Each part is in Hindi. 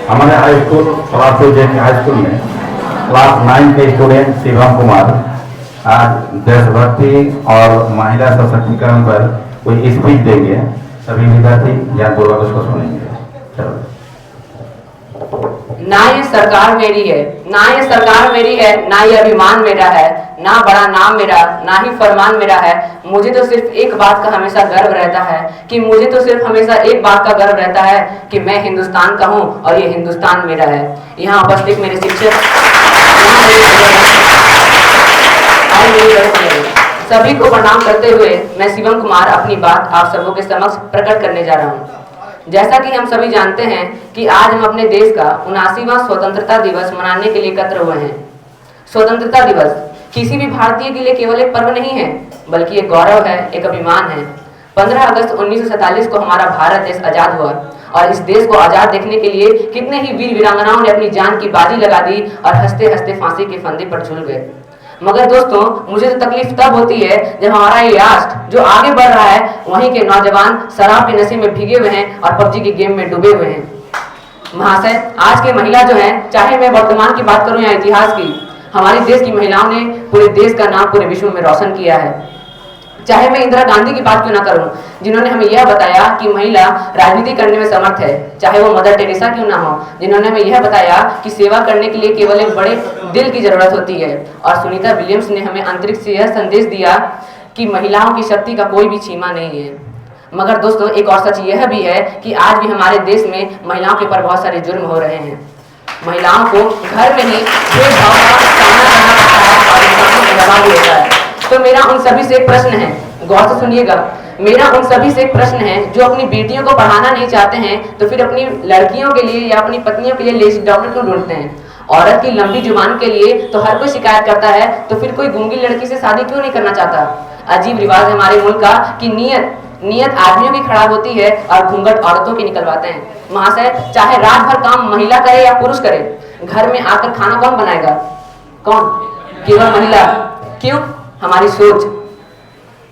हमारे हाई स्कूल पलासू जे हाई स्कूल में क्लास 9 के स्टूडेंट शिवम कुमार आज देशभक्ति और महिला सशक्तिकरण पर कोई स्पीच देंगे। सभी विद्यार्थी ध्यानपूर्वक उसको सुनेंगे। चलो। ना ये सरकार मेरी है, ना ये सरकार मेरी है, ना ये अभिमान मेरा है, ना बड़ा नाम मेरा, ना ही फरमान मेरा है। मुझे तो सिर्फ एक बात का हमेशा गर्व रहता है कि मुझे तो सिर्फ हमेशा एक बात का गर्व रहता है कि मैं हिंदुस्तान का हूँ और ये हिंदुस्तान मेरा है। यहाँ उपस्थित मेरे शिक्षक, सभी को प्रणाम करते हुए मैं शिवम कुमार अपनी बात आप सबों के समक्ष प्रकट करने जा रहा हूँ। जैसा कि हम सभी जानते हैं कि आज हम अपने देश का 79वां स्वतंत्रता दिवस मनाने के लिए एकत्र हुए हैं। स्वतंत्रता दिवस किसी भी भारतीय के लिए केवल एक पर्व नहीं है, बल्कि एक गौरव है, एक अभिमान है। 15 अगस्त 1947 को हमारा भारत देश आजाद हुआ और इस देश को आजाद देखने के लिए कितने ही वीर वीरांगनाओं ने अपनी जान की बाजी लगा दी और हंसते हंसते फांसी के फंदे पर झूल गए। मगर दोस्तों, मुझे तो तकलीफ तब होती है जब हमारा ये राष्ट्र जो आगे बढ़ रहा है, वहीं के नौजवान शराब के नशे में भीगे हुए हैं और पबजी के गेम में डूबे हुए हैं। महाशय, आज के महिला जो हैं, चाहे मैं वर्तमान की बात करूं या इतिहास की, हमारे देश की महिलाओं ने पूरे देश का नाम पूरे विश्व में रोशन किया है। चाहे मैं इंदिरा गांधी की बात क्यों ना करूं, जिन्होंने हमें यह बताया कि महिला राजनीति करने में समर्थ है। चाहे वो मदर टेरेसा क्यों ना हो, जिन्होंने हमें यह बताया कि सेवा करने के लिए केवल एक बड़े दिल की जरूरत होती है। और सुनीता विलियम्स ने हमें अंतरिक्ष से यह संदेश दिया कि महिलाओं की शक्ति का कोई भी सीमा नहीं है। मगर दोस्तों, एक और सच यह भी है कि आज भी हमारे देश में महिलाओं के ऊपर बहुत सारे जुर्म हो रहे हैं। महिलाओं को घर में ही भेदभाव का सामना करना पड़ता है और इंसानों को दबा भी होता है। तो मेरा उन सभी से एक प्रश्न है, गौर से सुनिएगा। मेरा उन सभी से एक प्रश्न है जो अपनी बेटियों को पढ़ाना नहीं चाहते हैं, तो फिर अपनी लड़कियों के लिए या अपनी पत्नियों के लिए लेडी डॉक्टर क्यों ढूंढते हैं? औरत की लंबी जुबान के लिए तो हर कोई शिकायत करता है, तो फिर कोई गूंगी लड़की से शादी क्यों नहीं करना चाहता? अजीब रिवाज है हमारे मुल्क का कि नियत आदमियों की खराब होती है और घूंघट औरतों की निकलवाते हैं। महाशय, चाहे रात भर काम महिला करे या पुरुष करे, घर में आकर खाना कौन बनाएगा? कौन? केवल महिला। क्यों? हमारी सोच।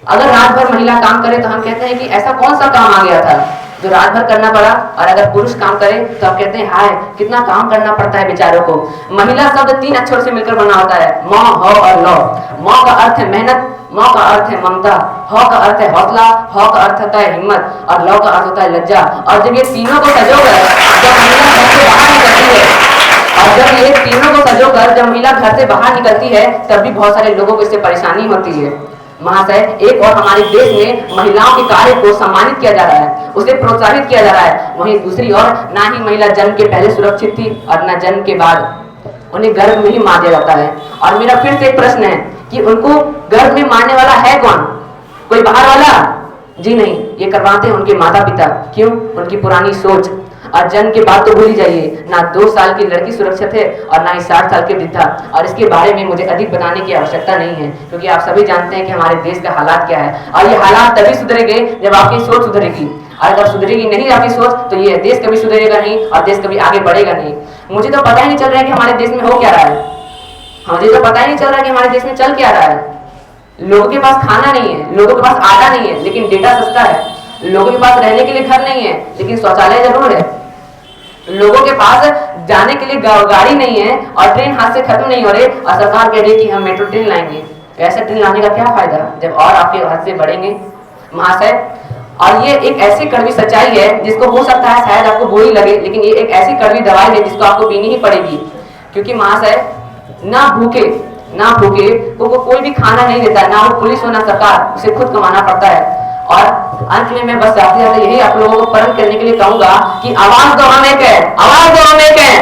अगर रात भर महिला काम करे तो हम कहते हैं कि ऐसा कौन सा काम आ गया था जो रात भर करना पड़ा, और अगर पुरुष काम करे तो हम कहते हैं हाय कितना काम करना पड़ता है बेचारों को। महिला शब्द 3 अक्षर से मिलकर बना होता है, म, ह और ल। म का अर्थ है मेहनत, म का अर्थ है ममता, ह का अर्थ है हौसला, ह का अर्थ होता है हिम्मत और ल का अर्थ होता है लज्जा। और जब ये तीनों को सजोकर जब महिला घर से बाहर निकलती है, और जब ये तीनों को सजोकर जब महिला घर से बाहर निकलती है, तब भी बहुत सारे लोगों को इससे परेशानी होती है। महाशय, एक और हमारे देश में महिलाओं के कार्य को सम्मानित किया जा रहा है, उसे प्रोत्साहित किया जा रहा है। वहीं दूसरी ओर ना ही महिला जन्म के पहले सुरक्षित थी और न जन्म के बाद उन्हें गर्भ में ही मार दिया जाता है। और मेरा फिर से एक प्रश्न है कि उनको गर्भ में मारने वाला है कौन? कोई बाहर वाला? जी नहीं, ये करवाते हैं उनके माता पिता। क्यों? उनकी पुरानी सोच। और जन्म के बाद तो भूल ही जाइए, ना 2 साल की लड़की सुरक्षित है और ना ही 60 साल के वृद्धा। और इसके बारे में मुझे अधिक बताने की आवश्यकता नहीं है, क्योंकि आप सभी जानते हैं कि हमारे देश का हालात क्या है। और ये हालात तभी सुधरेंगे जब आपकी सोच सुधरेगी, और अगर सुधरेगी नहीं आपकी सोच तो ये देश कभी सुधरेगा नहीं और देश कभी आगे बढ़ेगा नहीं। मुझे तो पता ही नहीं चल रहा है कि हमारे देश में हो क्या रहा है। मुझे तो पता ही नहीं चल रहा है कि हमारे देश में चल क्या रहा है। लोगों के पास खाना नहीं है, लोगों के पास आटा नहीं है, लेकिन डेटा सस्ता है। लोगों के पास रहने के लिए घर नहीं है, लेकिन शौचालय जरूर है। लोगों के पास जाने के लिए गाड़ी नहीं है और ट्रेन हाथ से खत्म नहीं हो रहे, और सरकार कह रही है कि हम मेट्रो ट्रेन लाएंगे। ऐसा ट्रेन लाने का क्या फायदा जब और आपके हाथ से बढ़ेंगे? महाशय, और ये एक ऐसी कड़वी सच्चाई है जिसको हो सकता है शायद आपको बुरी लगे, लेकिन ये एक ऐसी कड़वी दवाई है जिसको आपको पीनी ही पड़ेगी। क्योंकि महाशय, ना भूखे को कोई भी खाना नहीं देता, ना वो पुलिस हो ना सरकार, उसे खुद कमाना पड़ता है। और अंत में मैं बस जाते जाते यही आप लोगों को प्रण करने के लिए कहूंगा कि आवाज दो हम एक है, आवाज दो हम एक है।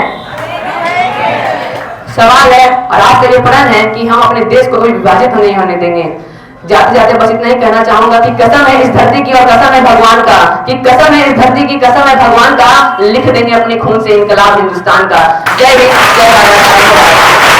सवाल है और आज का ये प्रण है कि हम अपने देश को कभी विभाजित नहीं होने देंगे। जाते जाते बस इतना ही कहना चाहूंगा कि कसम है इस धरती की और कसम है भगवान का, कि कसम है इस धरती की, कसम है भगवान का, लिख देंगे अपने खून से इनकलाब हिंदुस्तान का। जय हिंद, जय भारत।